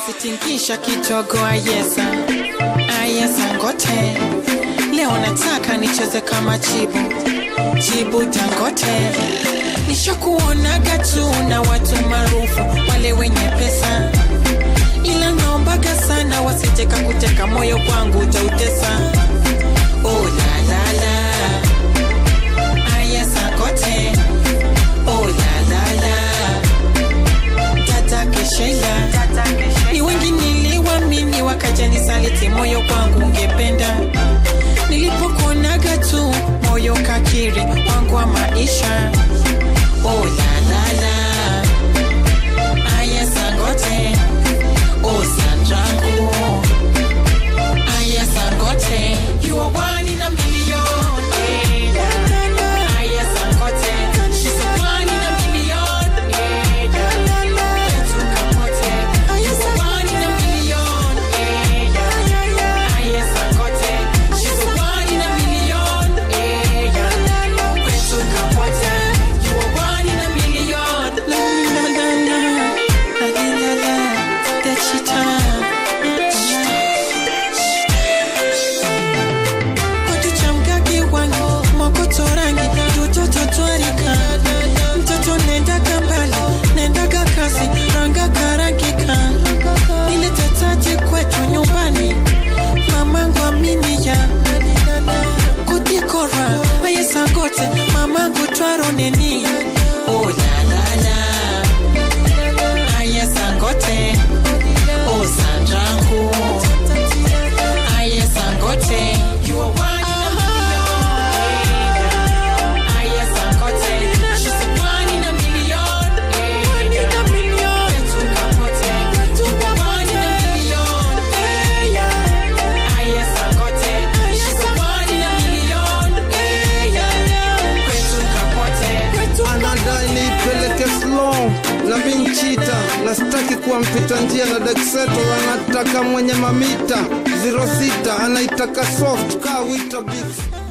basi tingisha kidogo ayesa. Ayesa ngote. Leo nataka nicheze kama Chibu Dangote. Nishakuonaga tu na watu maarufu wale wenye pesa, ila naombaga sana wasije kuteka moyo wangu utautesa. Oh la la la, Ayesa ngote. Oh la la la, Tata Keshela. Ni wengi niliwaamini wakaja nisaliti, moyo wangu ungependa. Nilipokuonaga tu moyo kakiri wangu wa maisha. Oh la la la, Ayesa ngote. Oh Sandrangu, Ayesa ngote. You are one in a million. Ayesa ngote. She's a one in a million. Kwetu kapote. You are one in a million. Ayesa ngote. She's a one in a million. Kwetu kapote. You are one in a million. La la la la, la la la, the cheetah. Mokoto rangi, tutoto twarika. Mtoto nenda kambali, nenda kakasi, ranga karangika. Ile tetaje kwetu nyumbani, mamangu aminia. Kutikora, Ayesa ngote, mamangu twaro neni. Oh la la la, Ayesa ngote. Oh Sandrangu, Ayesa ngote. You are one. Na binchita, na sitaki kuwa mpita njia na Dexeto anataka mwenye mamita 06 anaitaka soft kaa wita beats.